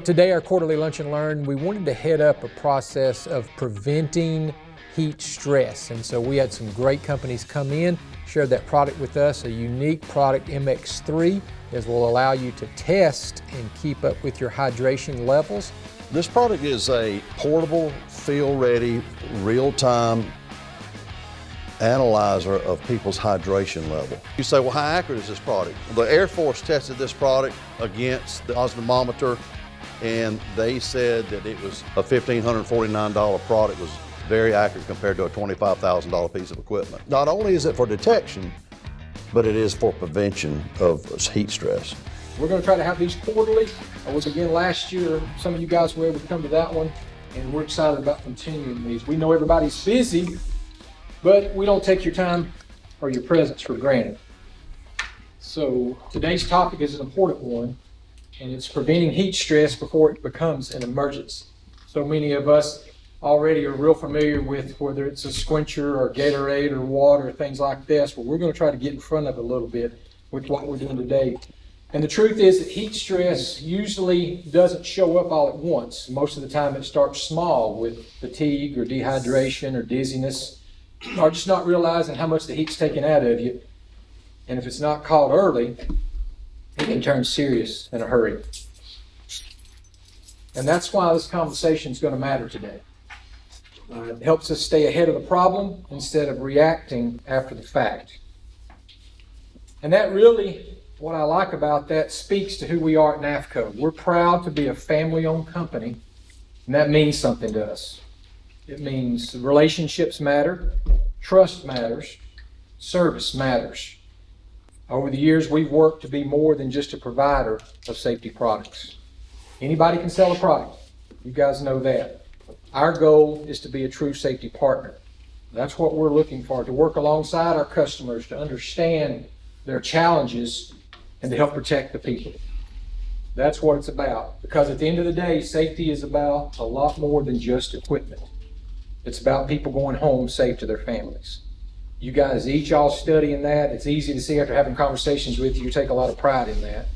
Today, our quarterly Lunch and Learn, we wanted to head up a process of preventing heat stress. And so we had some great companies come in, shared that product with us, a unique product, MX3, that will allow you to test and keep up with your hydration levels. This product is a portable, field-ready, real-time analyzer of people's hydration level. You say, well, how accurate is this product? The Air Force tested this product against the osmometer, and they said that it was a $1,549 product, was very accurate compared to a $25,000 piece of equipment. Not only is it for detection, but it is for prevention of heat stress. We're going to try to have these quarterly. I was again last year. Some of you guys were able to come to that one, and we're excited about continuing these. We know everybody's busy, but we don't take your time or your presence for granted. So today's topic is an important one, and it's preventing heat stress before it becomes an emergency. So many of us already are real familiar with whether it's a squencher or Gatorade or water, things like this, but we're going to try to get in front of it a little bit with what we're doing today. And the truth is that heat stress usually doesn't show up all at once. Most of the time it starts small with fatigue or dehydration or dizziness, or just not realizing how much the heat's taken out of you. And if it's not caught early, it can turn serious in a hurry. And that's why this conversation is going to matter today. It helps us stay ahead of the problem instead of reacting after the fact. And that really, what I like about that, speaks to who we are at NAFECO. We're proud to be a family-owned company, and that means something to us. It means relationships matter, trust matters, service matters. Over the years, we've worked to be more than just a provider of safety products. Anybody can sell a product. You guys know that. Our goal is to be a true safety partner. That's what we're looking for, to work alongside our customers, to understand their challenges, and to help protect the people. That's what it's about. Because at the end of the day, safety is about a lot more than just equipment. It's about people going home safe to their families. You guys each all studying that. It's easy to see after having conversations with you, you take a lot of pride in that.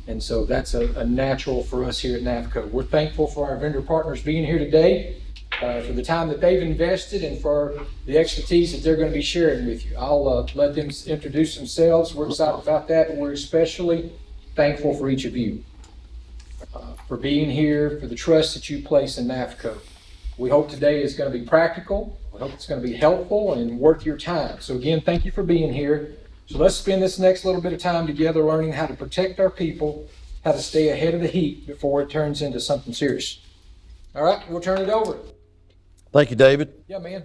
And so that's a natural for us here at NAFECO. We're thankful for our vendor partners being here today, for the time that they've invested and for the expertise that they're going to be sharing with you. I'll let them introduce themselves. We're excited about that, and we're especially thankful for each of you for being here, for the trust that you place in NAFECO. We hope today is going to be practical. We hope it's going to be helpful and worth your time. So again, thank you for being here. So let's spend this next little bit of time together learning how to protect our people, how to stay ahead of the heat before it turns into something serious. All right, we'll turn it over. Thank you, David. Yeah, man.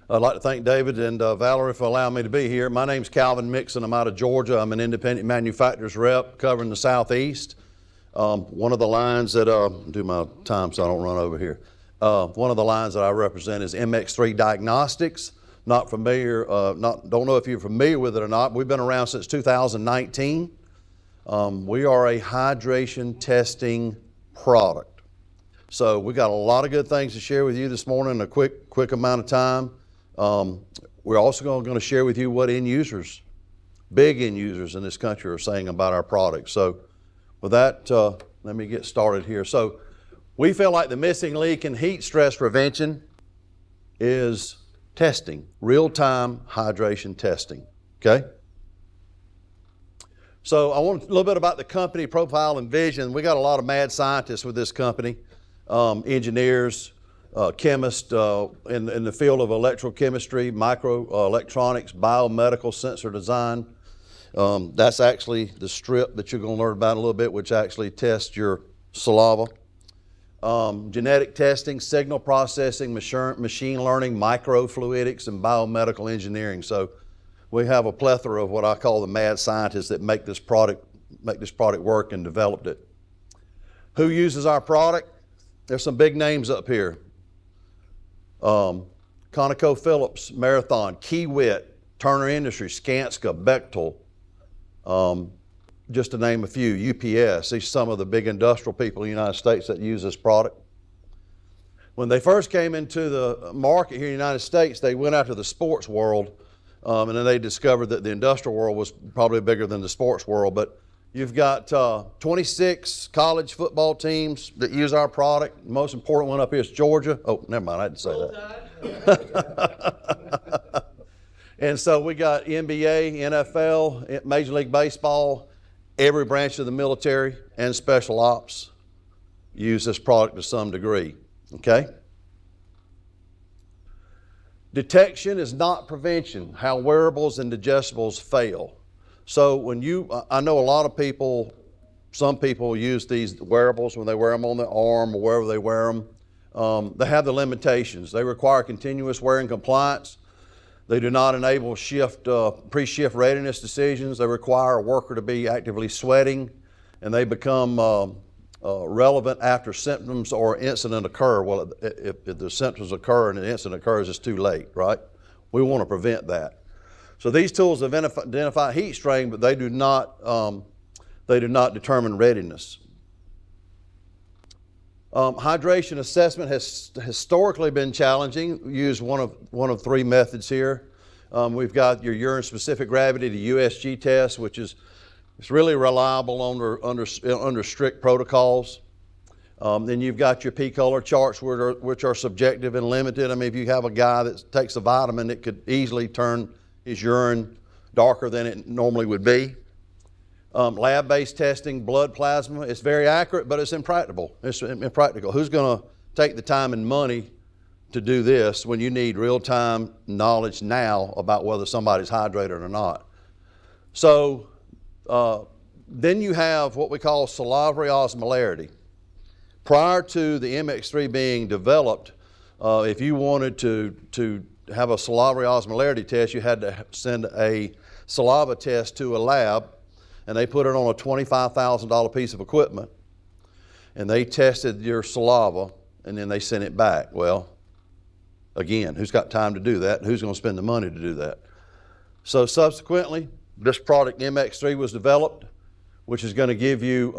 I'd like to thank David and Valerie for allowing me to be here. My name's Calvin Mixon. I'm out of Georgia. I'm an independent manufacturer's rep covering the Southeast. One of the lines that, do my time so I don't run over here. One of the lines that I represent is MX3 Diagnostics. Not familiar, don't know if you're familiar with it or not. We've been around since 2019. We are a hydration testing product. So we got a lot of good things to share with you this morning in a quick amount of time. We're also going to share with you what end users, big end users in this country are saying about our products. So with that, let me get started here. So we feel like the missing link in heat stress prevention is testing, real-time hydration testing, okay? So I want a little bit about the company profile and vision. We got a lot of mad scientists with this company, engineers, chemists in the field of electrochemistry, microelectronics, biomedical sensor design. That's actually the strip that you're going to learn about in a little bit, which actually tests your saliva. Genetic testing, signal processing, machine learning, microfluidics, and biomedical engineering. So we have a plethora of what I call the mad scientists that make this product work and developed it. Who uses our product? There's some big names up here. ConocoPhillips, Marathon, Kiewit, Turner Industries, Skanska, Bechtel, just to name a few, UPS. These are some of the big industrial people in the United States that use this product. When they first came into the market here in the United States, they went after the sports world, and then they discovered that the industrial world was probably bigger than the sports world. But You've got 26 college football teams that use our product. The most important one up here is Georgia. Oh, never mind, I didn't say that. And so we got NBA, NFL, Major League Baseball, every branch of the military and special ops use this product to some degree, okay? Detection is not prevention, how wearables and digestibles fail. So I know a lot of people, some people use these wearables when they wear them on their arm or wherever they wear them. They have the limitations. They require continuous wearing compliance. They do not enable pre-shift readiness decisions. They require a worker to be actively sweating, and they become relevant after symptoms or incident occur. Well, if the symptoms occur and an incident occurs, it's too late, right? We want to prevent that. So these tools identify heat strain, but they do not determine readiness. Hydration assessment has historically been challenging. We use one of three methods here. We've got your urine-specific gravity, the USG test, which is it's really reliable under strict protocols. Then you've got your P-color charts, which are subjective and limited. I mean, if you have a guy that takes a vitamin, it could easily turn his urine darker than it normally would be. Lab-based testing, blood plasma, it's very accurate, but it's impractical. Who's going to take the time and money to do this when you need real-time knowledge now about whether somebody's hydrated or not? So then you have what we call salivary osmolarity. Prior to the MX3 being developed, if you wanted to have a salivary osmolarity test, you had to send a saliva test to a lab, and they put it on a $25,000 piece of equipment, and they tested your saliva, and then they sent it back. Well, again, who's got time to do that, and who's going to spend the money to do that? So subsequently, this product MX3 was developed, which is going to give you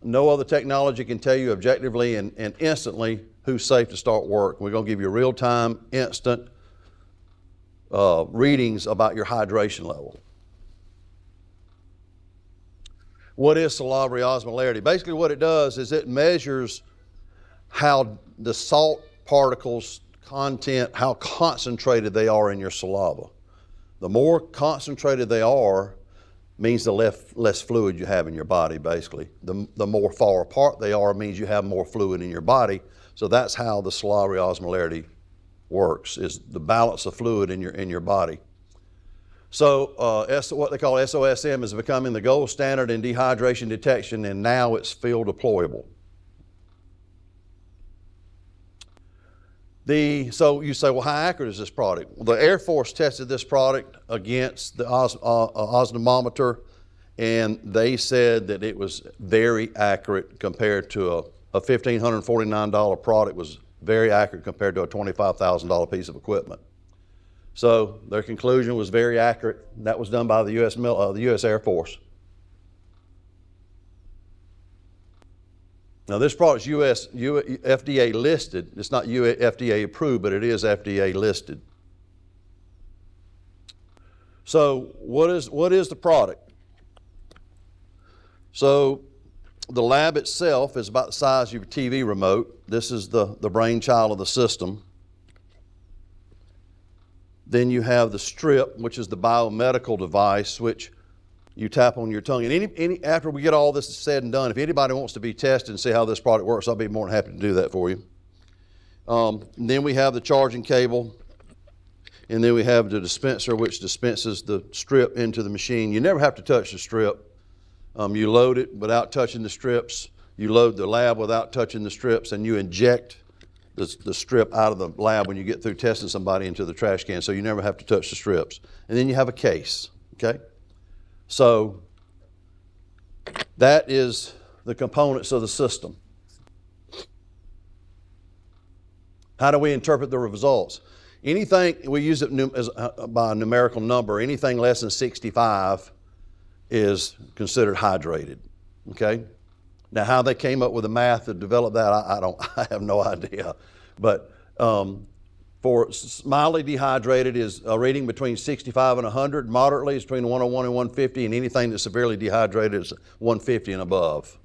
no other technology can tell you objectively and instantly who's safe to start work. We're going to give you real-time, instant readings about your hydration level. What is salivary osmolarity? Basically what it does is it measures how the salt particles content, how concentrated they are in your saliva. The more concentrated they are means the less fluid you have in your body, basically. The more far apart they are means you have more fluid in your body. So that's how the salivary osmolarity works, is the balance of fluid in your body. So what they call SOSM is becoming the gold standard in dehydration detection, and now it's field deployable. So you say, well, how accurate is this product? Well, the Air Force tested this product against the osmometer, and they said that it was very accurate compared to a $1,549 product was very accurate compared to a $25,000 piece of equipment. So their conclusion was very accurate. That was done by the U.S. Air Force. Now this product is FDA listed. It's not FDA approved, but it is FDA listed. So what is the product? So the lab itself is about the size of your TV remote. This is the brainchild of the system. Then you have the strip, which is the biomedical device, which you tap on your tongue. And after we get all this said and done, if anybody wants to be tested and see how this product works, I'll be more than happy to do that for you. Then we have the charging cable, and then we have the dispenser, which dispenses the strip into the machine. You never have to touch the strip. You load it without touching the strips. You load the lab without touching the strips, and you inject the strip out of the lab when you get through testing somebody into the trash can, so you never have to touch the strips. And then you have a case, okay? So that is the components of the system. How do we interpret the results? Anything, we use it by a numerical number, anything less than 65 is considered hydrated, okay? Now, how they came up with the math to develop that, I have no idea. But for For mildly dehydrated is a reading between 65 and 100. Moderately is between 101 and 150, and anything that's severely dehydrated is 150 and above.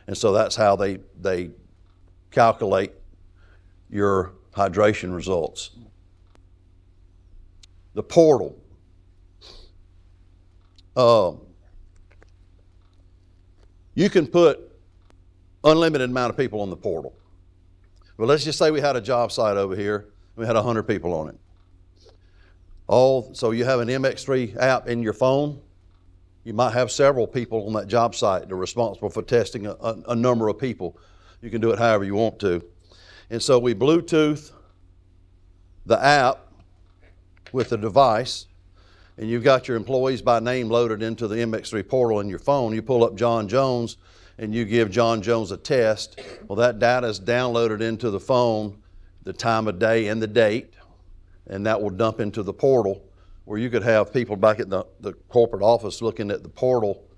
And so that's how they calculate your hydration results. The portal. You can put unlimited amount of people on the portal. Well, let's just say we had a job site over here. We had 100 people on it. So you have an MX3 app in your phone. You might have several people on that job site that are responsible for testing a number of people. You can do it however you want to. And so we Bluetooth the app with the device, and you've got your employees by name loaded into the MX3 portal in your phone. You pull up John Jones, and you give John Jones a test. Well, that data is downloaded into the phone, the time of day and the date, and that will dump into the portal, where you could have people back at the corporate office looking at the portal,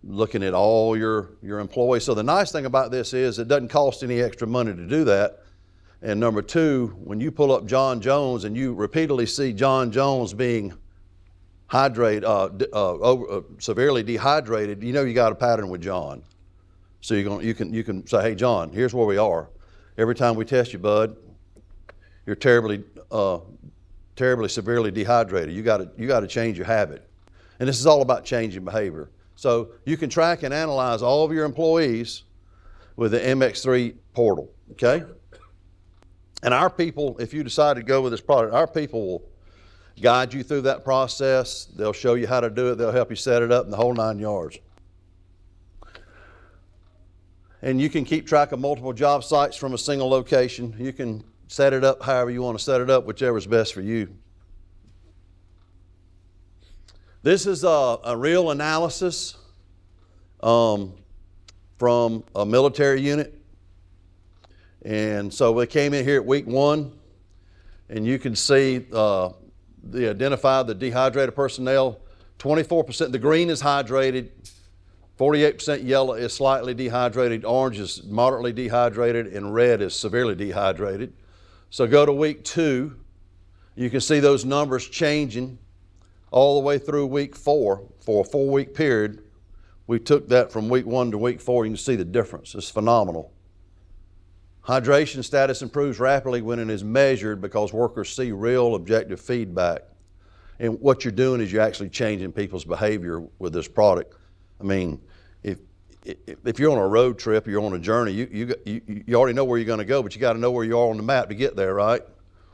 looking at all your employees. So the nice thing about this is it doesn't cost any extra money to do that. And number two, when you pull up John Jones and you repeatedly see John Jones being severely dehydrated, you know you got a pattern with John. So you can say, hey John, here's where we are. Every time we test you, bud, you're terribly severely dehydrated. You got to change your habit. And this is all about changing behavior. So you can track and analyze all of your employees with the MX3 portal, okay? And our people, if you decide to go with this product, our people will guide you through that process. They'll show you how to do it. They'll help you set it up in the whole 9 yards. And you can keep track of multiple job sites from a single location. You can set it up however you want to set it up, whichever is best for you. This is a real analysis from a military unit. And so we came in here at week 1, and you can see they identified the dehydrated personnel. 24%, the green is hydrated, 48% yellow is slightly dehydrated, orange is moderately dehydrated, and red is severely dehydrated. So go to week 2, you can see those numbers changing all the way through week 4 for a 4-week period. We took that from week 1 to week 4. You can see the difference. It's phenomenal. Hydration status improves rapidly when it is measured because workers see real objective feedback. And what you're doing is you're actually changing people's behavior with this product. I mean, if you're on a road trip or you're on a journey, you already know where you're going to go, but you got to know where you are on the map to get there, right?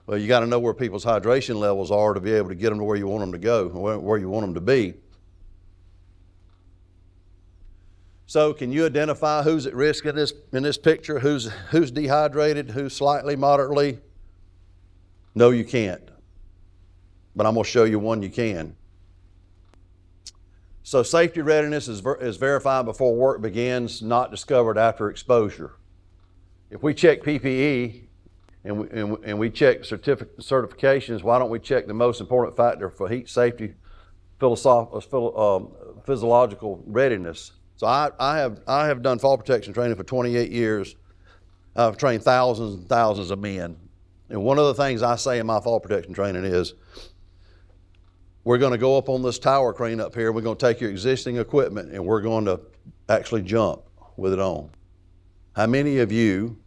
Well, you got to know where people's hydration levels are to be able to get them to where you want them to go, where you want them to be. So can you identify who's at risk in this picture? Who's dehydrated, who's slightly, moderately? No, you can't. But I'm going to show you one you can. So safety readiness is verified before work begins, not discovered after exposure. If we check PPE and we check certifications, why don't we check the most important factor for heat safety, physiological readiness? So I have done fall protection training for 28 years. I've trained thousands and thousands of men. And one of the things I say in my fall protection training is, we're going to go up on this tower crane up here. We're going to take your existing equipment and we're going to actually jump with it on. How many of you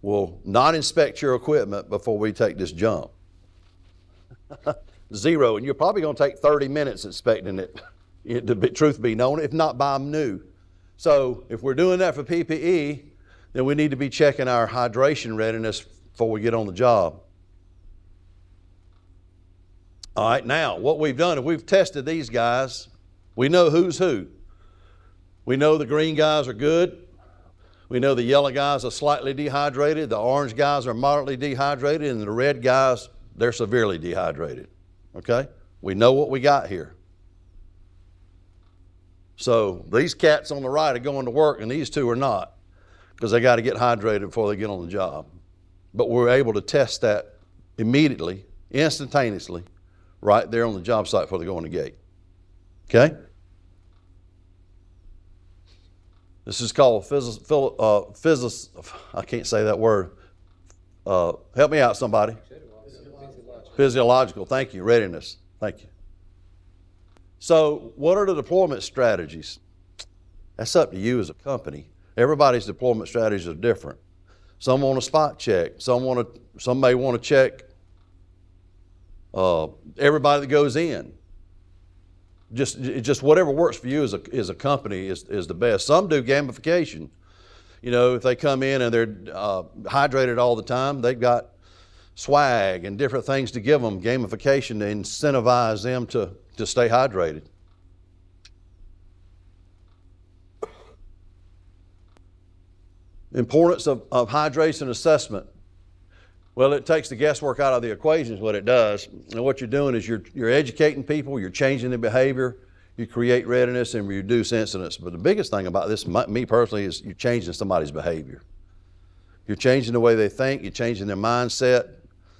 will not inspect your equipment before we take this jump? 0. And you're probably going to take 30 minutes inspecting it, truth be known, if not buy them new. So if we're doing that for PPE, then we need to be checking our hydration readiness before we get on the job. All right, now what we've done is we've tested these guys. We know who's who. We know the green guys are good. We know the yellow guys are slightly dehydrated. The orange guys are moderately dehydrated. And the red guys, they're severely dehydrated. Okay? We know what we got here. So these cats on the right are going to work and these two are not, because they got to get hydrated before they get on the job. But we're able to test that immediately, instantaneously, right there on the job site before they go on the gate. Okay? This is called I can't say that word. Help me out, somebody. Physiological, thank you. Readiness, thank you. So what are the deployment strategies? That's up to you as a company. Everybody's deployment strategies are different. Some want a spot check. Some may want to check everybody that goes in. Just whatever works for you as a company is the best. Some do gamification. You know, if they come in and they're hydrated all the time, they've got swag and different things to give them, gamification to incentivize them to stay hydrated. Importance of hydration assessment. Well, it takes the guesswork out of the equation is what it does. And what you're doing is you're educating people, you're changing their behavior, you create readiness and reduce incidents. But the biggest thing about this, me personally, is you're changing somebody's behavior. You're changing the way they think, you're changing their mindset,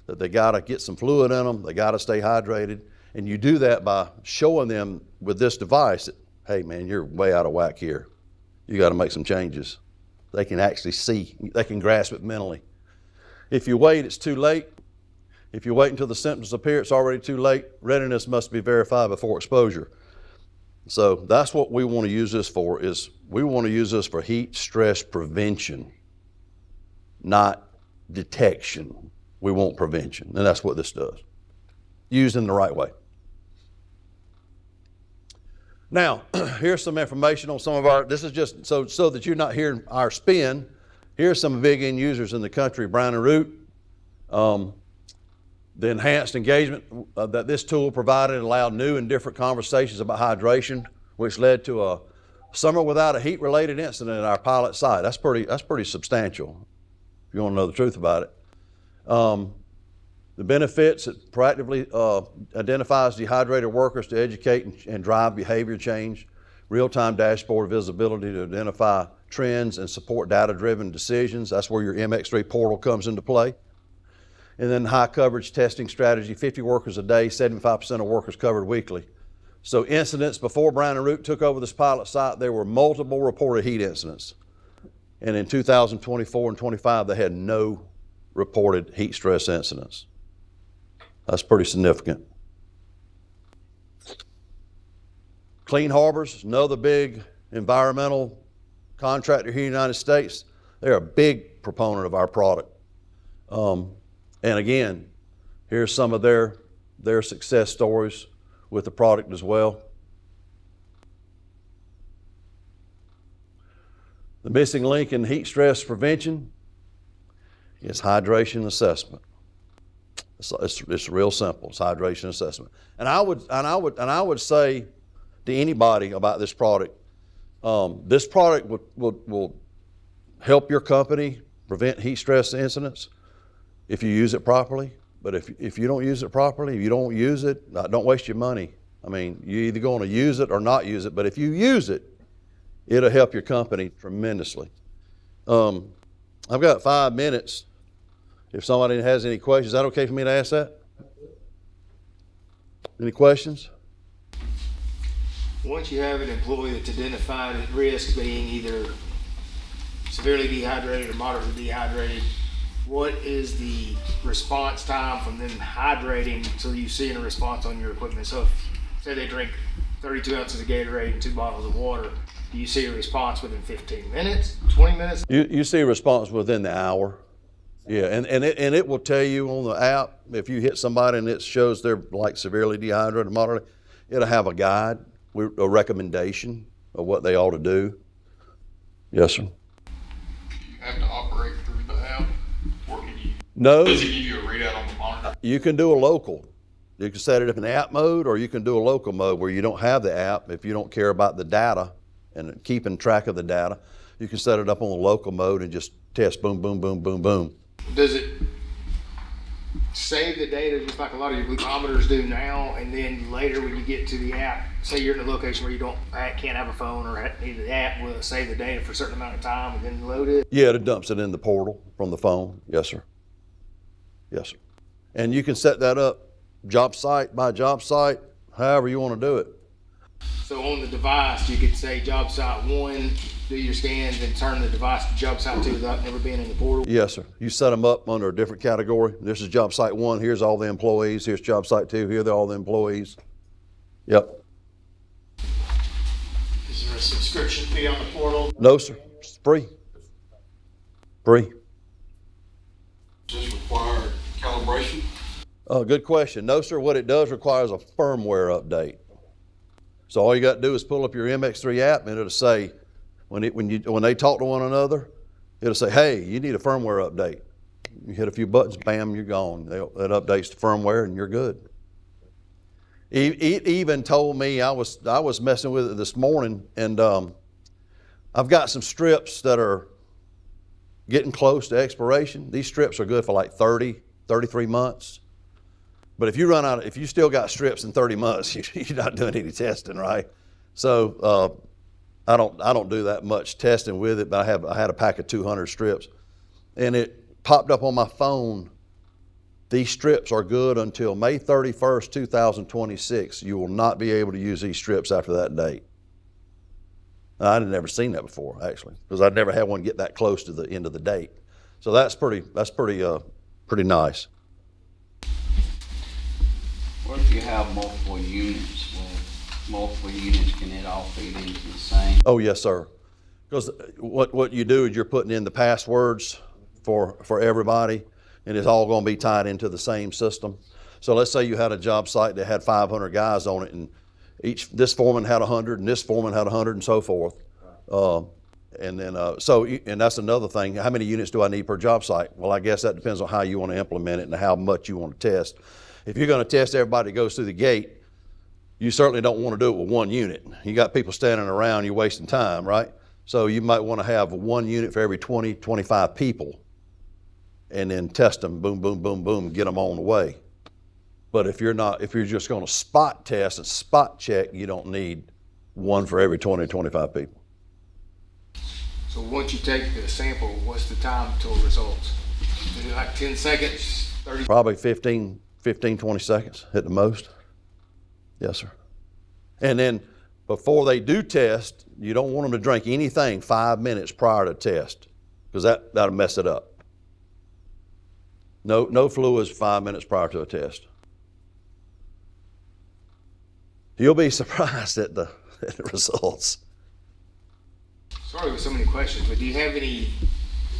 that they gotta get some fluid in them, they gotta stay hydrated. And you do that by showing them with this device that, hey man, you're way out of whack here. You gotta make some changes. They can actually see, they can grasp it mentally. If you wait, it's too late. If you wait until the symptoms appear, it's already too late. Readiness must be verified before exposure. So that's what we want to use this for, is we want to use this for heat stress prevention, not detection. We want prevention, and that's what this does, used in the right way. Now, here's some information on some of our, this is just so that you're not hearing our spin. Here's some big end users in the country, Brown and Root. The enhanced engagement that this tool provided allowed new and different conversations about hydration, which led to a summer without a heat-related incident at our pilot site. That's pretty substantial, if you want to know the truth about it. The benefits, it proactively identifies dehydrated workers to educate and drive behavior change, real-time dashboard visibility to identify trends and support data-driven decisions. That's where your MX3 portal comes into play. And then high coverage testing strategy, 50 workers a day, 75% of workers covered weekly. So incidents before Brown and Root took over this pilot site, there were multiple reported heat incidents. And in 2024 and 25, they had no reported heat stress incidents. That's pretty significant. Clean Harbors, another big environmental contractor here in the United States. They're a big proponent of our product. And again, here's some of their success stories with the product as well. The missing link in heat stress prevention is hydration assessment. It's real simple. It's hydration assessment. And I would say to anybody about this product will help your company prevent heat stress incidents if you use it properly. But if you don't use it properly, if you don't use it, don't waste your money. I mean, you're either going to use it or not use it, but if you use it, it'll help your company tremendously. I've got 5 minutes. If somebody has any questions, is that okay for me to ask that? Any questions? Once you have an employee that's identified at risk being either severely dehydrated or moderately dehydrated, what is the response time from them hydrating so you see a response on your equipment? So if, say they drink 32 ounces of Gatorade and 2 bottles of water, do you see a response within 15 minutes, 20 minutes? You see a response within the hour. Yeah, and it will tell you on the app, if you hit somebody and it shows they're like severely dehydrated, moderately, it'll have a guide, a recommendation of what they ought to do. Yes, sir. Do you have to operate through the app, or can you? No. Does it give you a readout on the monitor? You can do a local. You can set it up in app mode, or you can do a local mode where you don't have the app. If you don't care about the data and keeping track of the data, you can set it up on the local mode and just test boom, boom, boom, boom, boom. Does it save the data just like a lot of your glucometers do now, and then later when you get to the app, say you're in a location where you can't have a phone or need the app, will it save the data for a certain amount of time and then load it? Yeah, it dumps it in the portal from the phone. Yes, sir. Yes, sir. And you can set that up job site by job site, however you want to do it. So on the device, you could say job site 1, do your scans, then turn the device to job site 2 without never being in the portal? Yes, sir. You set them up under a different category. This is job site 1, here's all the employees. Here's job site 2, here are all the employees. Yep. Is there a subscription fee on the portal? No, sir. It's free. Free. Does this require calibration? Good question. No, sir. What it does requires a firmware update. So all you got to do is pull up your MX3 app, and it'll say, when they talk to one another, it'll say, hey, you need a firmware update. You hit a few buttons, bam, you're gone. That updates the firmware, and you're good. It even told me, I was messing with it this morning, and I've got some strips that are getting close to expiration. These strips are good for like 30, 33 months. But if you still got strips in 30 months, you're not doing any testing, right? So I don't do that much testing with it, but I had a pack of 200 strips, and it popped up on my phone. These strips are good until May 31st, 2026. You will not be able to use these strips after that date. Now, I'd never seen that before, actually, because I'd never had one get that close to the end of the date. So that's pretty nice. What if you have multiple units? Well, multiple units, can it all feed into the same? Oh, yes, sir. Because what you do is you're putting in the passwords for everybody, and it's all going to be tied into the same system. So let's say you had a job site that had 500 guys on it, and this foreman had 100, and this foreman had 100, and so forth. And that's another thing. How many units do I need per job site? Well, I guess that depends on how you want to implement it and how much you want to test. If you're going to test everybody that goes through the gate, you certainly don't want to do it with one unit. You got people standing around, you're wasting time, right? So you might want to have one unit for every 20, 25 people, and then test them, boom, boom, boom, boom, get them on the way. But if you're just going to spot test and spot check, you don't need one for every 20, 25 people. So once you take the sample, what's the time till results? Is it like 10 seconds, 30? Probably 15, 20 seconds at the most. Yes, sir. And then before they do test, you don't want them to drink anything 5 minutes prior to test, because that'll mess it up. No fluids 5 minutes prior to a test. You'll be surprised at the results. Sorry with so many questions, but do you have any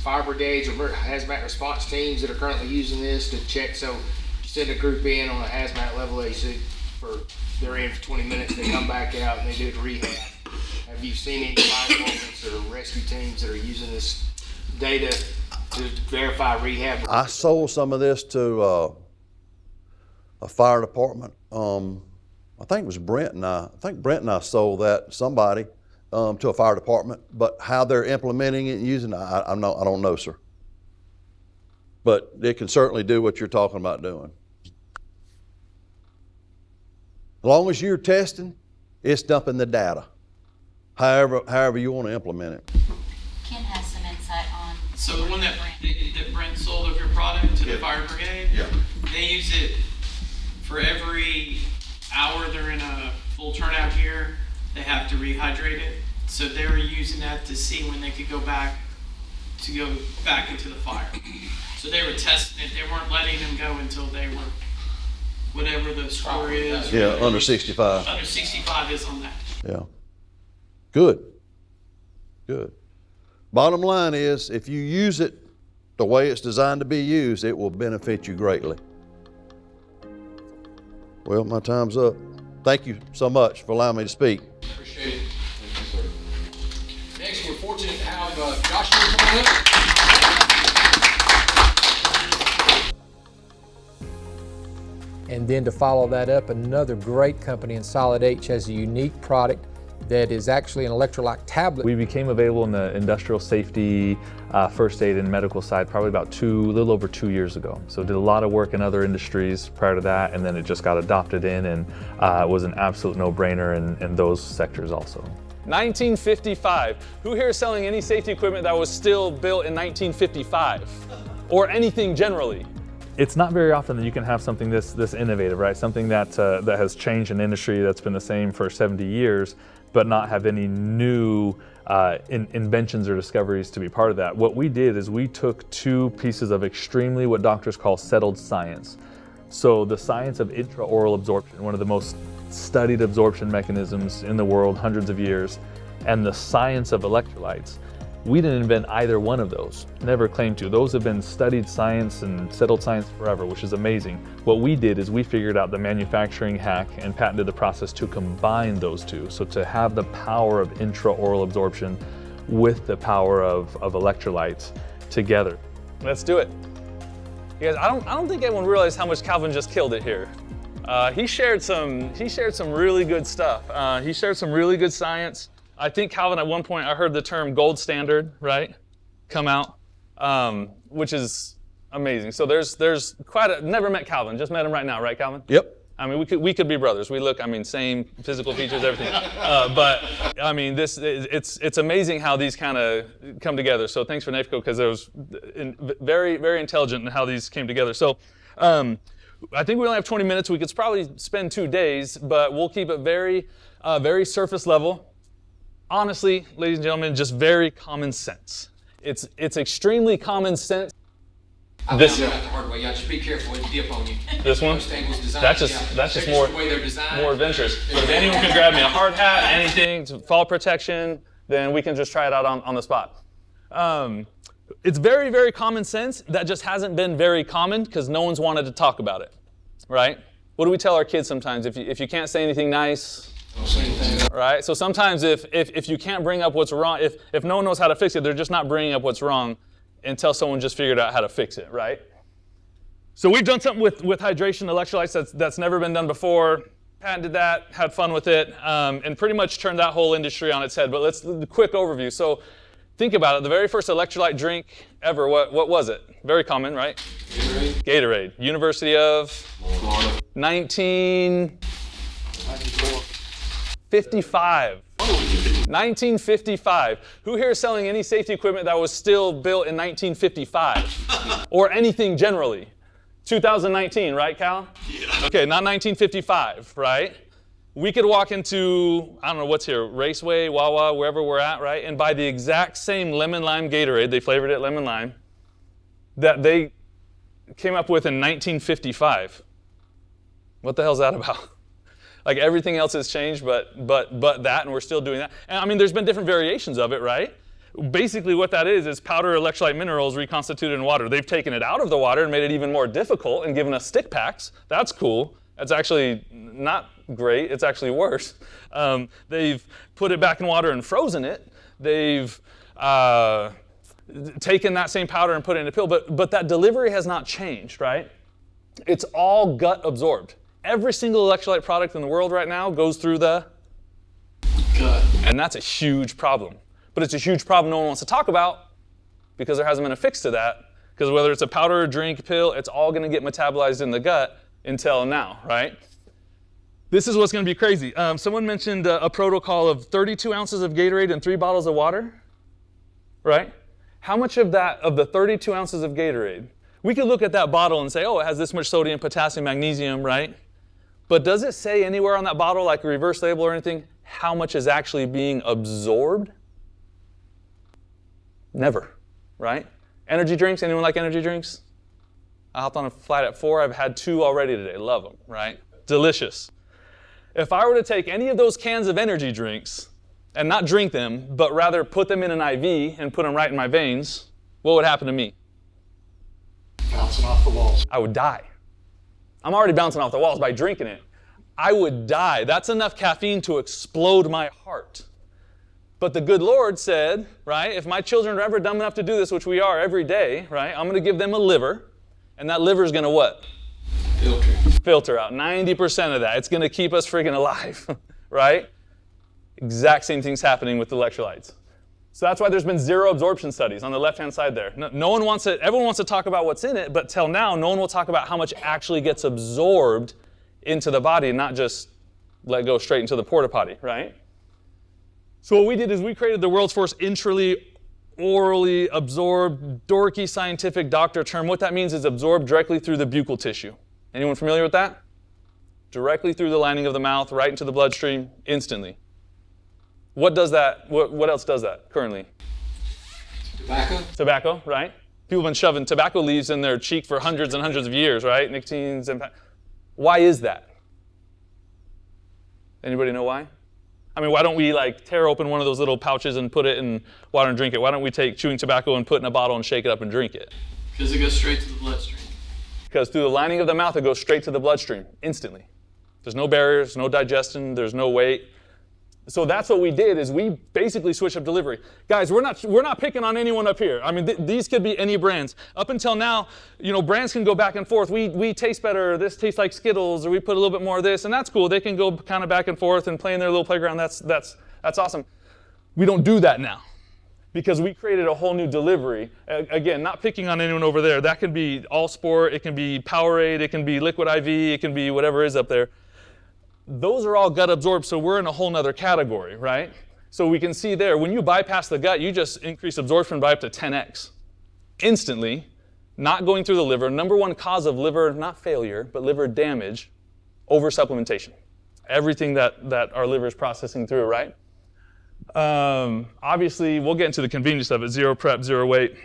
fire brigades or hazmat response teams that are currently using this to check? So you send a group in on a hazmat level, they're in for 20 minutes, they come back out and they do the rehab. Have you seen any fire departments or rescue teams that are using this data to verify rehab? I sold some of this to a fire department. I think it was Brent and I sold that to somebody to a fire department, but how they're implementing it and using it, I don't know, sir. But it can certainly do what you're talking about doing. As long as you're testing, it's dumping the data. However you want to implement it. Ken has some insight on. So the one that Brent sold of your product to the fire brigade, they use it for every hour they're in a full turnout gear, they have to rehydrate it. So they were using that to see when they could go back into the fire. So they were testing it. They weren't letting them go until they were whatever the score is. Yeah, under 65. Under 65 is on that. Yeah. Good. Bottom line is, if you use it the way it's designed to be used, it will benefit you greatly. Well, my time's up. Thank you so much for allowing me to speak. Appreciate it. Thank you, sir. Next, we're fortunate to have Joshua come on up. And then to follow that up, another great company in Solid H has a unique product that is actually an electrolyte tablet. We became available in the industrial safety, first aid, and medical side probably about a little over 2 years ago. So did a lot of work in other industries prior to that, and then it just got adopted in, and it was an absolute no-brainer in those sectors also. 1955. Who here is selling any safety equipment that was still built in 1955? Or anything generally? it's not very often that you can have something this innovative, right? Something that has changed an industry that's been the same for 70 years, but not have any new inventions or discoveries to be part of that. What we did is we took two pieces of extremely, what doctors call settled science. So the science of intraoral absorption, one of the most studied absorption mechanisms in the world, hundreds of years, and the science of electrolytes. We didn't invent either one of those, never claimed to. Those have been studied science and settled science forever, which is amazing. What we did is we figured out the manufacturing hack and patented the process to combine those two. So to have the power of intraoral absorption with the power of electrolytes together. Let's do it. You guys, I don't think anyone realized how much Calvin just killed it here. He shared some really good stuff. He shared some really good science. I think Calvin, at one point, I heard the term gold standard, right, come out, which is amazing. So there's quite a, never met Calvin, just met him right now, right, Calvin? Yep. I mean, we could be brothers. We look, I mean, same physical features, everything. But I mean, it's amazing how these kind of come together. So thanks for NAFECO, because it was very, very intelligent in how these came together. So I think we only have 20 minutes. We could probably spend 2 days, but we'll keep it very, very surface level. Honestly, ladies and gentlemen, just very common sense. It's extremely common sense. This the hard way. You have to be careful when you dip on you. This one? That's just more adventurous. But if anyone can grab me a hard hat, anything, to fall protection, then we can just try it out on the spot. It's very, very common sense. That just hasn't been very common because no one's wanted to talk about it, right? What do we tell our kids sometimes? If you can't say anything nice, don't say anything. Right? So sometimes if you can't bring up what's wrong, if no one knows how to fix it, they're just not bringing up what's wrong until someone just figured out how to fix it, right? So we've done something with hydration electrolytes that's never been done before. Patented that, had fun with it, and pretty much turned that whole industry on its head. But let's do a quick overview. So think about it. The very first electrolyte drink ever, what was it? Very common, right? Gatorade. University of Florida. 1955. 1955. Who here is selling any safety equipment that was still built in 1955? Or anything generally? 2019, right, Cal? Yeah. Okay, not 1955, right? We could walk into, I don't know what's here, Raceway, Wawa, wherever we're at, right? And buy the exact same lemon lime Gatorade, they flavored it lemon lime, that they came up with in 1955. What the hell's that about? Like everything else has changed, but that, and we're still doing that. And I mean, there's been different variations of it, right? Basically what that is powder electrolyte minerals reconstituted in water. They've taken it out of the water and made it even more difficult and given us stick packs. That's cool. That's actually not great. It's actually worse. They've put it back in water and frozen it. They've taken that same powder and put it in a pill, but that delivery has not changed, right? It's all gut absorbed. Every single electrolyte product in the world right now goes through the gut. And that's a huge problem. But it's a huge problem no one wants to talk about because there hasn't been a fix to that. Because whether it's a powder or drink, pill, it's all going to get metabolized in the gut until now, right? This is what's going to be crazy. Someone mentioned a protocol of 32 ounces of Gatorade and 3 bottles of water, right? How much of that, of the 32 ounces of Gatorade, we could look at that bottle and say, oh, it has this much sodium, potassium, magnesium, right? But does it say anywhere on that bottle, like a reverse label or anything, how much is actually being absorbed? Never, right? Energy drinks, anyone like energy drinks? I hopped on a flight at 4, I've had 2 already today, love them, right? Delicious. If I were to take any of those cans of energy drinks and not drink them, but rather put them in an IV and put them right in my veins, what would happen to me? Bouncing off the walls. I would die. I'm already bouncing off the walls by drinking it. I would die. That's enough caffeine to explode my heart. But the good Lord said, right, if my children are ever dumb enough to do this, which we are every day, right, I'm going to give them a liver, and that liver is going to what? Filter out 90% of that. It's going to keep us friggin' alive, right? Exact same thing's happening with electrolytes. So that's why there's been zero absorption studies on the left-hand side there. No one wants it. Everyone wants to talk about what's in it, but till now, no one will talk about how much actually gets absorbed into the body and not just let go straight into the porta potty, right? So what we did is we created the world's first orally absorbed, dorky scientific doctor term. What that means is absorbed directly through the buccal tissue. Anyone familiar with that? Directly through the lining of the mouth, right into the bloodstream, instantly. What does that, what else does that currently? Tobacco? Tobacco, right? People have been shoving tobacco leaves in their cheek for hundreds and hundreds of years, right? Nicotines and... Why is that? Anybody know why? I mean, why don't we like tear open one of those little pouches and put it in water and drink it? Why don't we take chewing tobacco and put it in a bottle and shake it up and drink it? Because it goes straight to the bloodstream. Because through the lining of the mouth, it goes straight to the bloodstream instantly. There's no barriers, no digestion, there's no weight. So that's what we did, is we basically switched up delivery. Guys, we're not picking on anyone up here. I mean, these could be any brands. Up until now, you know, brands can go back and forth. We taste better, this tastes like Skittles, or we put a little bit more of this, and that's cool. They can go kind of back and forth and play in their little playground. That's awesome. We don't do that now, because we created a whole new delivery. Again, not picking on anyone over there. That can be All Sport, it can be Powerade, it can be Liquid IV, it can be whatever is up there. Those are all gut absorbed, so we're in a whole nother category, right? So we can see there, when you bypass the gut, you just increase absorption by up to 10x. Instantly, not going through the liver. Number one cause of liver, not failure, but liver damage, over-supplementation. Everything that our liver is processing through, right? Obviously, we'll get into the convenience of it, zero prep, zero weight.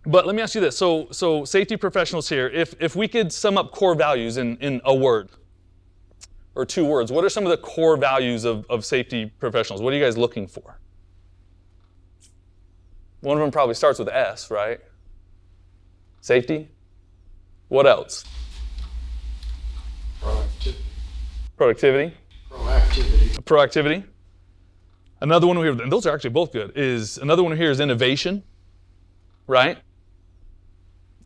But let me ask you this, so safety professionals here, if we could sum up core values in a word, or two words, what are some of the core values of safety professionals? What are you guys looking for? One of them probably starts with S, right? Safety? What else? Productivity? Proactivity. Another one we hear, and those are actually both good, is another one here is innovation, right?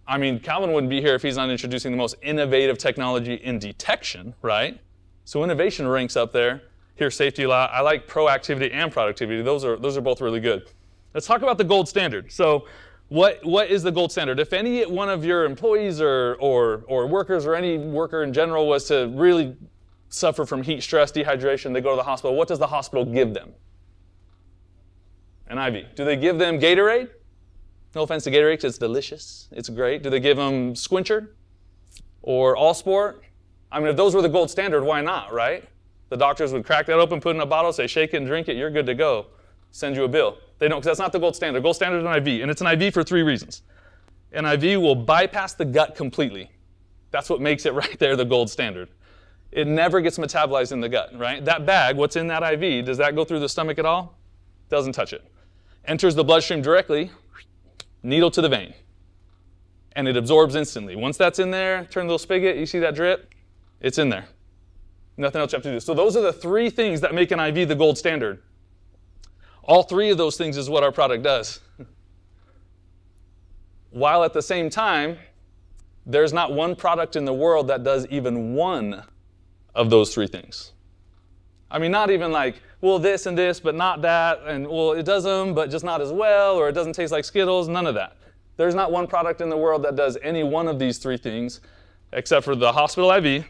I mean, Calvin wouldn't be here if he's not introducing the most innovative technology in detection, right? So innovation ranks up there. Here, safety a lot. I like proactivity and productivity. Those are both really good. Let's talk about the gold standard. So what is the gold standard? If any one of your employees or workers or any worker in general was to really suffer from heat stress, dehydration, they go to the hospital, what does the hospital give them? An IV. Do they give them Gatorade? No offense to Gatorade, because it's delicious. It's great. Do they give them Squincher or All Sport? I mean, if those were the gold standard, why not, right? The doctors would crack that open, put it in a bottle, say, shake it and drink it, you're good to go. Send you a bill. They don't, because that's not the gold standard. Gold standard is an IV, and it's an IV for 3 reasons. An IV will bypass the gut completely. That's what makes it right there the gold standard. It never gets metabolized in the gut, right? That bag, what's in that IV, does that go through the stomach at all? Doesn't touch it. Enters the bloodstream directly, needle to the vein, and it absorbs instantly. Once that's in there, turn the little spigot, you see that drip? It's in there. Nothing else you have to do. So those are the 3 things that make an IV the gold standard. All 3 of those things is what our product does. While at the same time, there's not one product in the world that does even one of those 3 things. I mean, not even like, well, this and this, but not that, and well, it does them, but just not as well, or it doesn't taste like Skittles, none of that. There's not one product in the world that does any one of these 3 things, except for the hospital IV,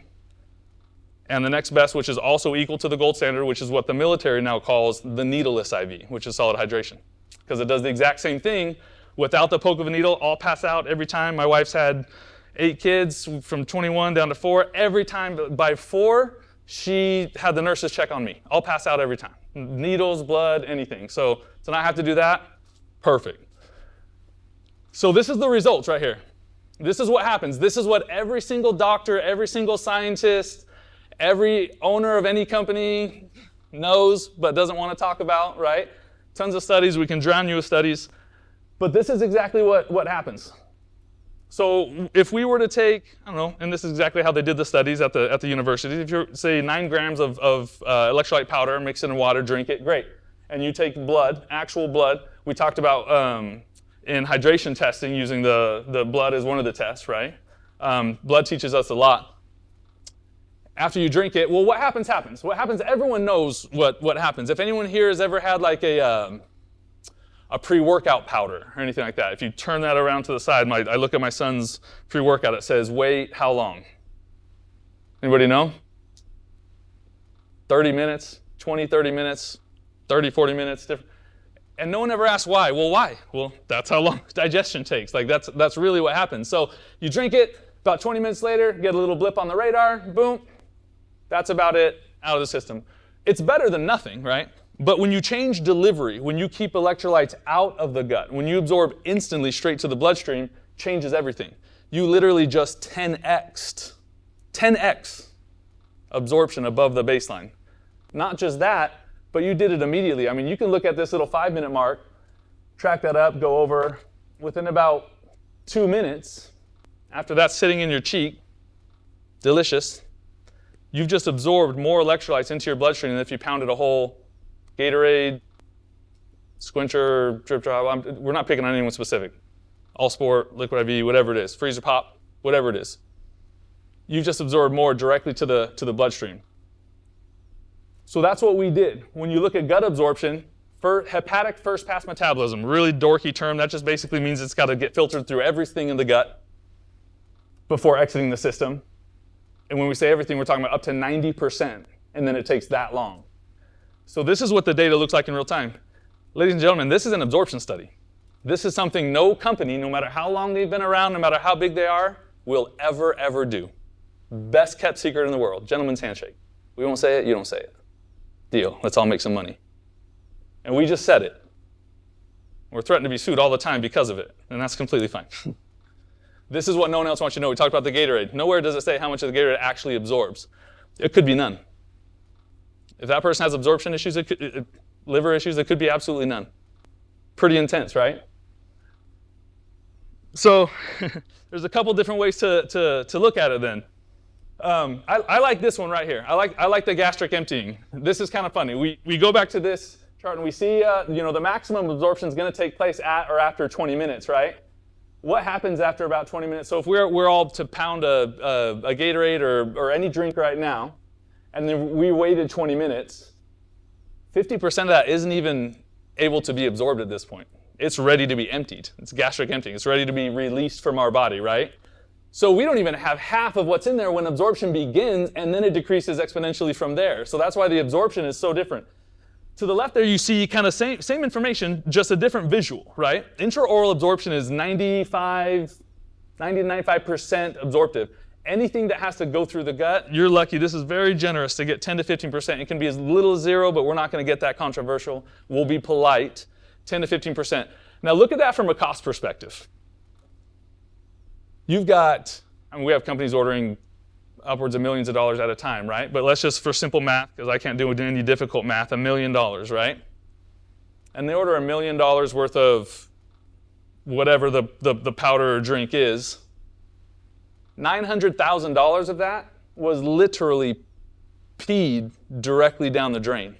and the next best, which is also equal to the gold standard, which is what the military now calls the needleless IV, which is solid hydration. Because it does the exact same thing without the poke of a needle. I'll pass out every time. My wife's had 8 kids from 21 down to 4. Every time by 4, she had the nurses check on me. I'll pass out every time. Needles, blood, anything. So to not have to do that, perfect. So this is the results right here. This is what happens. This is what every single doctor, every single scientist, every owner of any company knows but doesn't want to talk about, right? Tons of studies. We can drown you with studies. But this is exactly what happens. So if we were to take, I don't know, and this is exactly how they did the studies at the university. If you say 9 grams of electrolyte powder, mix it in water, drink it, great. And you take blood, actual blood. We talked about in hydration testing using the blood as one of the tests, right? Blood teaches us a lot. After you drink it, well, what happens happens. What happens, everyone knows what happens. If anyone here has ever had like a pre-workout powder or anything like that, if you turn that around to the side, I look at my son's pre-workout, it says, wait, how long? Anybody know? 30 minutes, 20, 30 minutes, 30, 40 minutes. And no one ever asks why. Well, why? Well, that's how long digestion takes. Like that's really what happens. So you drink it, about 20 minutes later, get a little blip on the radar, boom, that's about it, out of the system. It's better than nothing, right? But when you change delivery, when you keep electrolytes out of the gut, when you absorb instantly straight to the bloodstream, changes everything. You literally just 10x absorption above the baseline. Not just that, but you did it immediately. I mean, you can look at this little 5-minute mark, track that up, go over. Within about 2 minutes, after that's sitting in your cheek, delicious, you've just absorbed more electrolytes into your bloodstream than if you pounded a whole Gatorade, Squincher, Drip Drop. We're not picking on anyone specific. All Sport, Liquid IV, whatever it is, Freezer Pop, whatever it is. You've just absorbed more directly to the bloodstream. So that's what we did. When you look at gut absorption, for hepatic first pass metabolism, really dorky term, that just basically means it's got to get filtered through everything in the gut before exiting the system. And when we say everything, we're talking about up to 90%, and then it takes that long. So this is what the data looks like in real time. Ladies and gentlemen, this is an absorption study. This is something no company, no matter how long they've been around, no matter how big they are, will ever do. Best kept secret in the world, gentleman's handshake. We won't say it, you don't say it. Deal, let's all make some money. And we just said it. We're threatened to be sued all the time because of it, and that's completely fine. This is what no one else wants you to know. We talked about the Gatorade. Nowhere does it say how much of the Gatorade actually absorbs. It could be none. If that person has absorption issues, liver issues, it could be absolutely none. Pretty intense, right? So there's a couple different ways to look at it then. I like this one right here. I like the gastric emptying. This is kind of funny. We go back to this chart and we see the maximum absorption is going to take place at or after 20 minutes, right? What happens after about 20 minutes? So if we're all to pound a Gatorade or any drink right now, and then we waited 20 minutes, 50% of that isn't even able to be absorbed at this point. It's ready to be emptied. It's gastric emptying. It's ready to be released from our body, right? So we don't even have half of what's in there when absorption begins, and then it decreases exponentially from there. So that's why the absorption is so different. To the left there, you see kind of same information, just a different visual, right? Intraoral absorption is 90-95% absorptive. Anything that has to go through the gut, you're lucky. This is very generous to get 10 to 15%. It can be as little as 0, but we're not going to get that controversial. We'll be polite. 10 to 15%. Now look at that from a cost perspective. You've got, we have companies ordering upwards of millions of dollars at a time, right? But let's just, for simple math, because I can't do any difficult math, $1 million, right? And they order $1 million worth of whatever the powder or drink is. $900,000 of that was literally peed directly down the drain.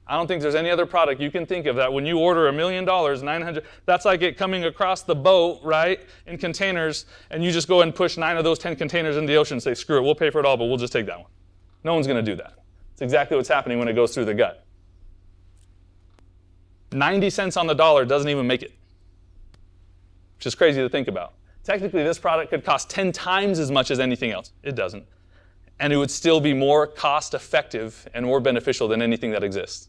I don't think there's any other product you can think of that when you order $1 million, 900, that's like it coming across the boat, right, in containers, and you just go and push 9 of those 10 containers in the ocean and say, screw it, we'll pay for it all, but we'll just take that one. No one's going to do that. It's exactly what's happening when it goes through the gut. 90 cents on the dollar doesn't even make it, which is crazy to think about. Technically, this product could cost 10 times as much as anything else. It doesn't. And it would still be more cost effective and more beneficial than anything that exists,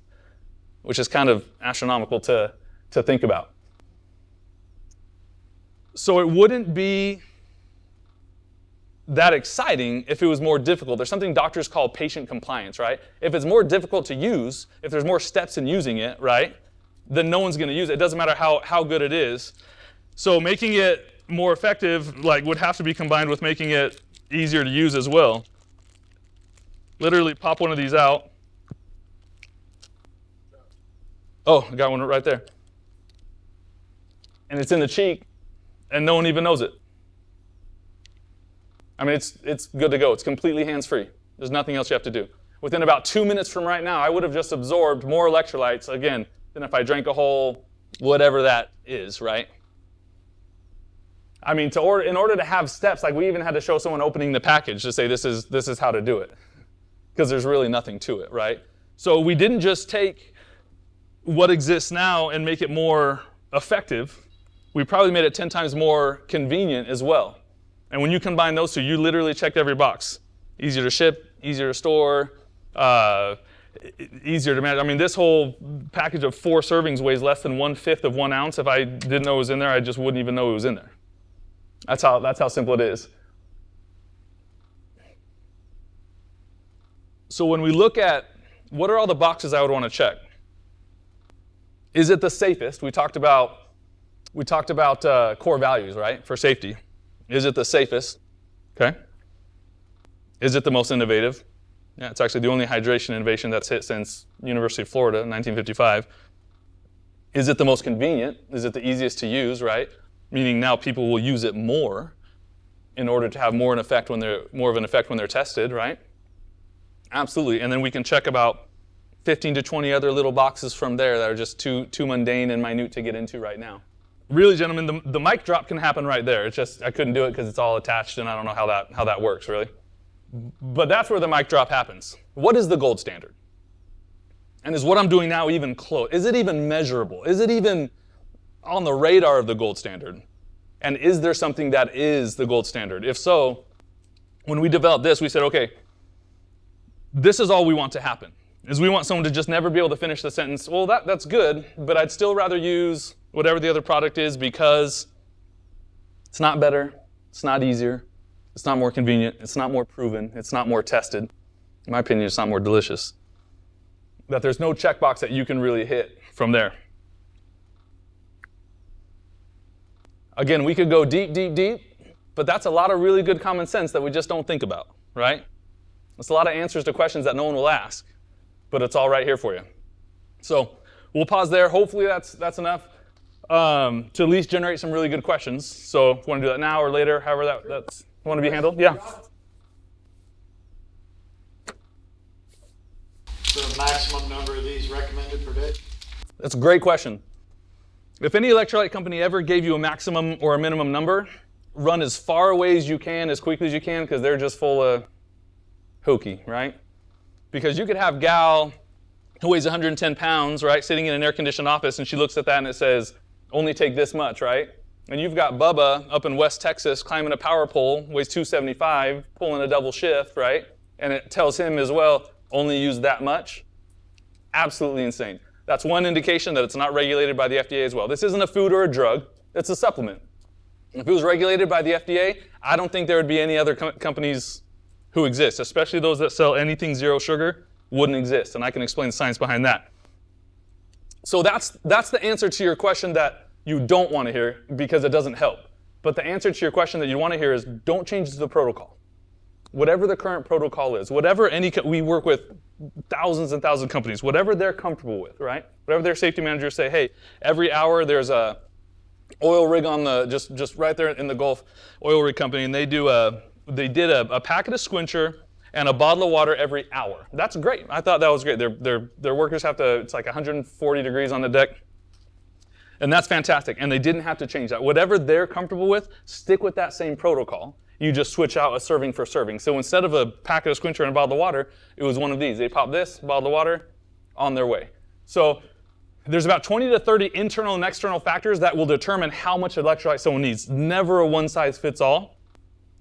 which is kind of astronomical to think about. So it wouldn't be that exciting if it was more difficult. There's something doctors call patient compliance, right? If it's more difficult to use, if there's more steps in using it, right, then no one's going to use it. It doesn't matter how good it is. So making it more effective would have to be combined with making it easier to use as well. Literally pop one of these out. Oh, I got one right there. And it's in the cheek, and no one even knows it. I mean, it's good to go. It's completely hands-free. There's nothing else you have to do. Within about 2 minutes from right now, I would have just absorbed more electrolytes, again, than if I drank a whole whatever that is, right? I mean, in order to have steps, we even had to show someone opening the package to say this is how to do it, because there's really nothing to it, right? So we didn't just take what exists now and make it more effective. We probably made it 10 times more convenient as well. And when you combine those two, you literally checked every box. Easier to ship, easier to store, easier to manage. I mean, this whole package of 4 servings weighs less than 1/5 of 1 ounce. If I didn't know it was in there, I just wouldn't even know it was in there. That's how simple it is. So when we look at what are all the boxes I would want to check? Is it the safest? We talked about core values, right, for safety. Is it the safest? Okay. Is it the most innovative? Yeah, it's actually the only hydration innovation that's hit since University of Florida in 1955. Is it the most convenient? Is it the easiest to use, right? Meaning now people will use it more in order to have more of an effect when they're tested, right? Absolutely. And then we can check about 15 to 20 other little boxes from there that are just too mundane and minute to get into right now. Really, gentlemen, the mic drop can happen right there. It's just I couldn't do it because it's all attached, and I don't know how that works, really. But that's where the mic drop happens. What is the gold standard? And is what I'm doing now even close? Is it even measurable? Is it even on the radar of the gold standard? And is there something that is the gold standard? If so, when we developed this, we said, okay, this is all we want to happen, is we want someone to just never be able to finish the sentence, well, that's good, but I'd still rather use whatever the other product is because it's not better, it's not easier, it's not more convenient, it's not more proven, it's not more tested. In my opinion, it's not more delicious. That there's no checkbox that you can really hit from there. Again, we could go deep, deep, deep, but that's a lot of really good common sense that we just don't think about, right? It's a lot of answers to questions that no one will ask, but it's all right here for you. So we'll pause there. Hopefully that's enough to at least generate some really good questions. So if you want to do that now or later, however that's want to be handled, yeah. The maximum number of these recommended per day? That's a great question. If any electrolyte company ever gave you a maximum or a minimum number, run as far away as you can, as quickly as you can, because they're just full of hokey, right? Because you could have gal who weighs 110 pounds, right, sitting in an air-conditioned office, and she looks at that and it says, only take this much, right? And you've got Bubba up in West Texas climbing a power pole, weighs 275, pulling a double shift, right? And it tells him as well, only use that much. Absolutely insane. That's one indication that it's not regulated by the FDA as well. This isn't a food or a drug, it's a supplement. If it was regulated by the FDA, I don't think there would be any other companies who exist, especially those that sell anything zero sugar, wouldn't exist. And I can explain the science behind that. So that's the answer to your question that you don't want to hear because it doesn't help. But the answer to your question that you want to hear is don't change the protocol. Whatever the current protocol is, whatever we work with thousands and thousands of companies, whatever they're comfortable with, right? Whatever their safety managers say, hey, every hour there's a oil rig on the, just right there in the Gulf oil rig company, and they did a packet of Squincher and a bottle of water every hour. That's great. I thought that was great. Their workers have to, it's like 140 degrees on the deck. And that's fantastic. And they didn't have to change that. Whatever they're comfortable with, stick with that same protocol. You just switch out a serving for serving. So instead of a packet of Squincher and a bottle of water, it was one of these. They pop this, bottle of water, on their way. So there's about 20 to 30 internal and external factors that will determine how much electrolyte someone needs. Never a one-size-fits-all,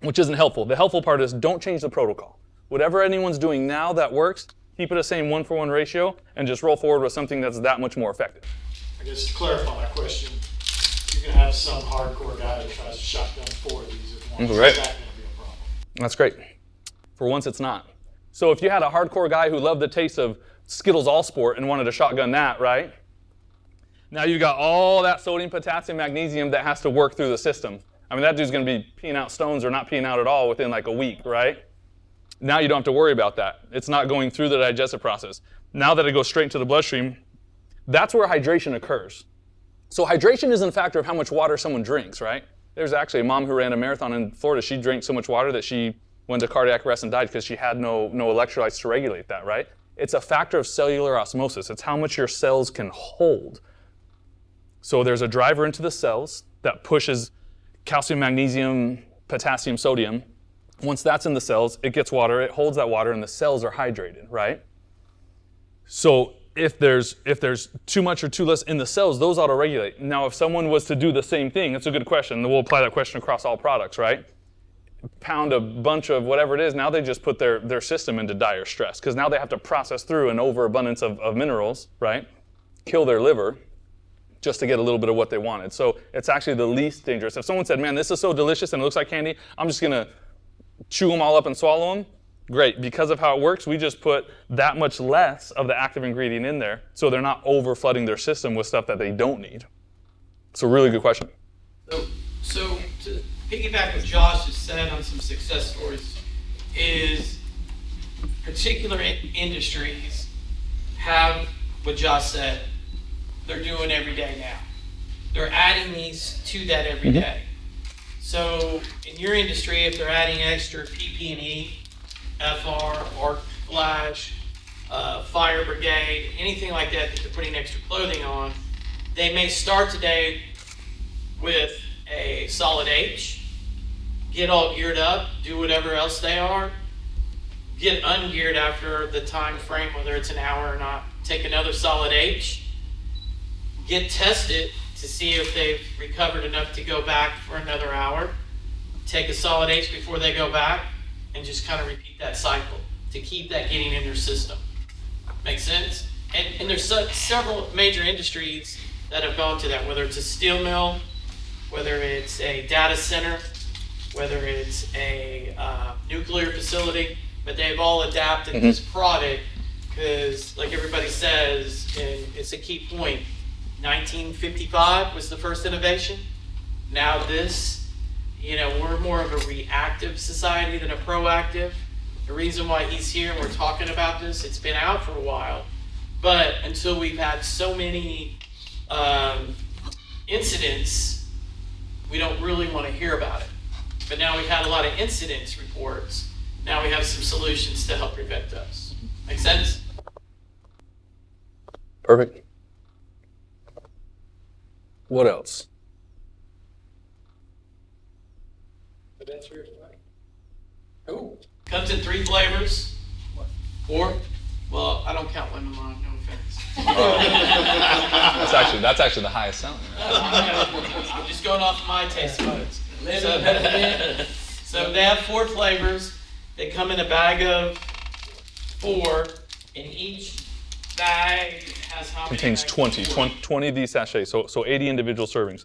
which isn't helpful. The helpful part is don't change the protocol. Whatever anyone's doing now that works, keep it the same 1-for-1 ratio and just roll forward with something that's that much more effective. I guess to clarify my question, you're going to have some hardcore guy that tries to shotgun 4 of these at once. Right. Is that going to be a problem? That's great. For once, it's not. So if you had a hardcore guy who loved the taste of Skittles All Sport and wanted to shotgun that, right? Now you've got all that sodium, potassium, magnesium that has to work through the system. I mean, that dude's going to be peeing out stones or not peeing out at all within like a week, right? Now you don't have to worry about that. It's not going through the digestive process. Now that it goes straight into the bloodstream, that's where hydration occurs. So hydration isn't a factor of how much water someone drinks, right? There's actually a mom who ran a marathon in Florida. She drank so much water that she went to cardiac arrest and died because she had no electrolytes to regulate that, right? It's a factor of cellular osmosis. It's how much your cells can hold. So there's a driver into the cells that pushes calcium, magnesium, potassium, sodium. Once that's in the cells, it gets water, it holds that water, and the cells are hydrated, right? So if there's too much or too less in the cells, those auto-regulate. Now, if someone was to do the same thing, it's a good question, and we'll apply that question across all products, right? pound a bunch of whatever it is, now they just put their system into dire stress because now they have to process through an overabundance of minerals, right? Kill their liver just to get a little bit of what they wanted. So it's actually the least dangerous. If someone said, man, this is so delicious and it looks like candy, I'm just going to chew them all up and swallow them, great. Because of how it works, we just put that much less of the active ingredient in there so they're not over flooding their system with stuff that they don't need. It's a really good question. So to piggyback what Josh has said on some success stories is particular industries have what Josh said they're doing every day now. They're adding these to that every day. So in your industry, if they're adding extra PP&E, FR, arc flash, fire brigade, anything like that that they're putting extra clothing on, they may start today with a solid H, get all geared up, do whatever else they are, get ungeared after the time frame, whether it's an hour or not, take another solid H, get tested to see if they've recovered enough to go back for another hour, take a solid H before they go back, and just kind of repeat that cycle to keep that getting in their system. Make sense? And there's several major industries that have gone to that, whether it's a steel mill, whether it's a data center, whether it's a nuclear facility, but they've all adapted this product because, like everybody says, and it's a key point, 1955 was the first innovation. Now this, we're more of a reactive society than a proactive. The reason why he's here and we're talking about this, it's been out for a while, but until we've had so many incidents, we don't really want to hear about it. But now we've had a lot of incidents reports. Now we have some solutions to help prevent those. Make sense? Perfect. What else? Oh. Comes in 3 flavors. Or, well, I don't count lemon lime, no offense. That's actually the highest selling. I'm just going off of my taste buds. So they have 4 flavors. They come in a bag of 4, and each bag has how many? Contains 20 of these sachets, so 80 individual servings.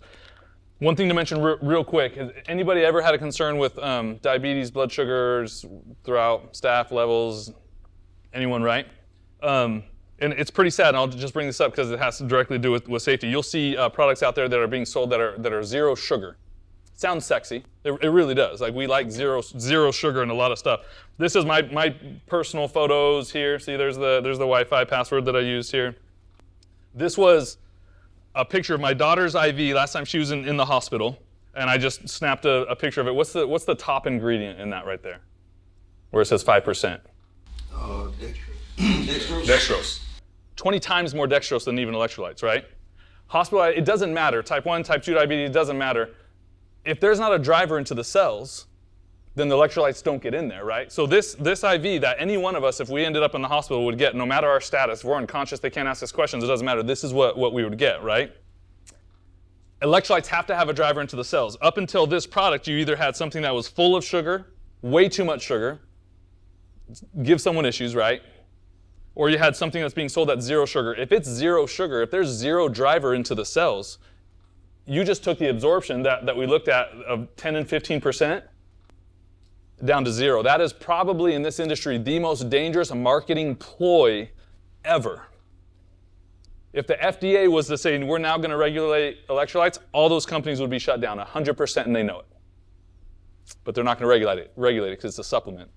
One thing to mention real quick, has anybody ever had a concern with diabetes, blood sugars throughout staff levels? Anyone, right? And it's pretty sad, and I'll just bring this up because it has to directly do with safety. You'll see products out there that are being sold that are zero sugar. Sounds sexy. It really does. Like, we like zero sugar in a lot of stuff. This is my personal photos here. See, there's the Wi-Fi password that I used here. This was a picture of my daughter's IV last time she was in the hospital, and I just snapped a picture of it. What's the top ingredient in that right there, where it says 5%? Dextrose. 20 times more dextrose than even electrolytes, right? Hospital, it doesn't matter. Type 1, type 2 diabetes, it doesn't matter. If there's not a driver into the cells, then the electrolytes don't get in there, right? So this IV that any one of us, if we ended up in the hospital, would get, no matter our status, if we're unconscious, they can't ask us questions, it doesn't matter. This is what we would get, right? Electrolytes have to have a driver into the cells. Up until this product, you either had something that was full of sugar, way too much sugar, give someone issues, right? Or you had something that's being sold at zero sugar. If it's zero sugar, if there's zero driver into the cells, you just took the absorption that we looked at of 10 and 15% down to zero. That is probably in this industry the most dangerous marketing ploy ever. If the FDA was to say, we're now going to regulate electrolytes, all those companies would be shut down 100%, and they know it. But they're not going to regulate it because it's a supplement.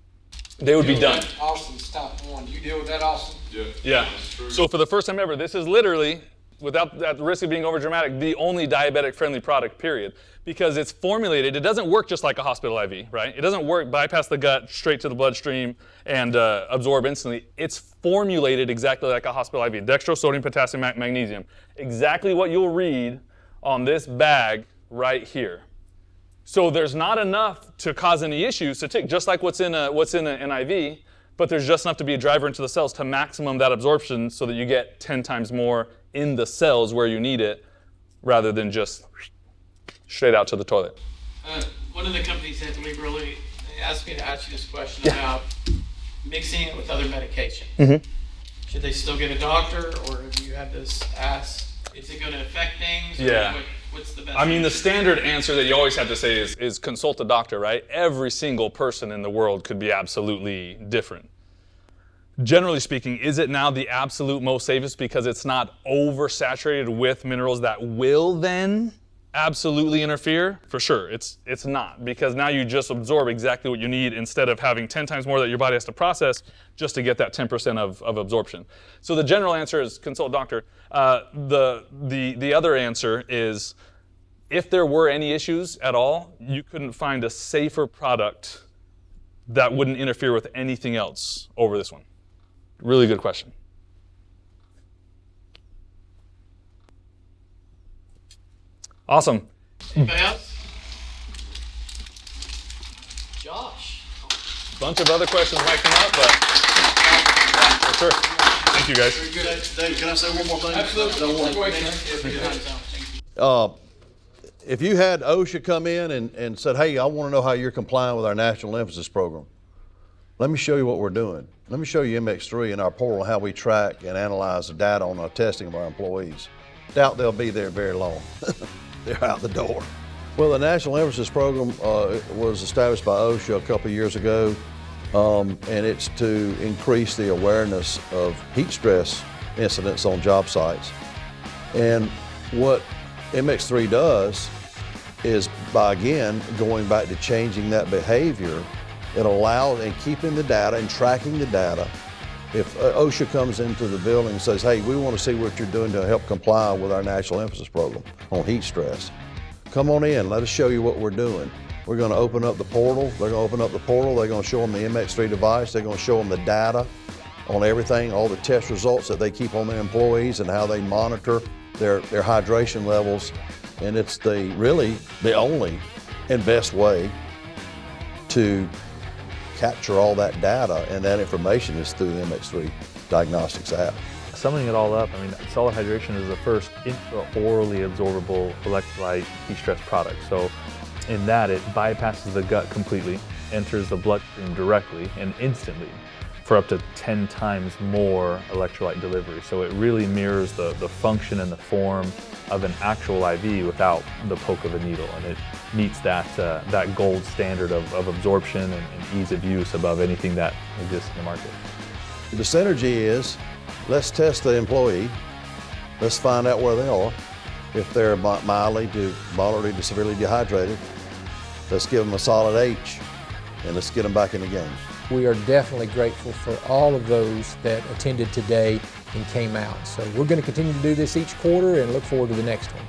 They would be done. Austin's top 1. Do you deal with that, Austin? Yeah. So for the first time ever, this is literally, without that risk of being over dramatic, the only diabetic friendly product, period. Because it's formulated, it doesn't work just like a hospital IV, right? It doesn't work, bypass the gut, straight to the bloodstream, and absorb instantly. It's formulated exactly like a hospital IV. Dextrose, sodium, potassium, magnesium. Exactly what you'll read on this bag right here. So there's not enough to cause any issues to take, just like what's in an IV, but there's just enough to be a driver into the cells to maximum that absorption so that you get 10 times more in the cells where you need it, rather than just straight out to the toilet. One of the companies that we really asked me to ask you this question about mixing it with other medication. Should they still get a doctor, or do you have this ask? Is it going to affect things? Yeah. What's the best? I mean, the standard answer that you always have to say is consult a doctor, right? Every single person in the world could be absolutely different. Generally speaking, is it now the absolute most safest because it's not oversaturated with minerals that will then absolutely interfere? For sure, it's not, because now you just absorb exactly what you need instead of having 10 times more that your body has to process just to get that 10% of absorption. So the general answer is consult a doctor. The other answer is, if there were any issues at all, you couldn't find a safer product that wouldn't interfere with anything else over this one. Really good question. Awesome. Anybody else? Josh. Bunch of other questions might come up, but yeah, for sure. Thank you, guys. Very good. Dave, can I say one more thing? If you had OSHA come in and said, hey, I want to know how you're complying with our national emphasis program, let me show you what we're doing. Let me show you MX3 in our portal, how we track and analyze the data on our testing of our employees. Doubt they'll be there very long. They're out the door. Well, the National Emphasis Program was established by OSHA a couple of years ago, and it's to increase the awareness of heat stress incidents on job sites. And what MX3 does is, by again going back to changing that behavior, it allows, and keeping the data and tracking the data. If OSHA comes into the building and says, hey, we want to see what you're doing to help comply with our national emphasis program on heat stress, come on in, let us show you what we're doing. We're going to open up the portal. They're going to open up the portal. They're going to show them the MX3 device. They're going to show them the data on everything, all the test results that they keep on their employees and how they monitor their hydration levels. And it's really the only and best way to capture all that data, and that information is through the MX3 Diagnostics app. Summing it all up, I mean, solid hydration is the first intra-orally absorbable electrolyte heat stress product. So in that, it bypasses the gut completely, enters the bloodstream directly and instantly for up to 10 times more electrolyte delivery. So it really mirrors the function and the form of an actual IV without the poke of a needle, and it meets that gold standard of absorption and ease of use above anything that exists in the market. The synergy is, let's test the employee, let's find out where they are. If they're mildly to moderately to severely dehydrated, let's give them a solid H, and let's get them back in the game. We are definitely grateful for all of those that attended today and came out. So we're going to continue to do this each quarter and look forward to the next one.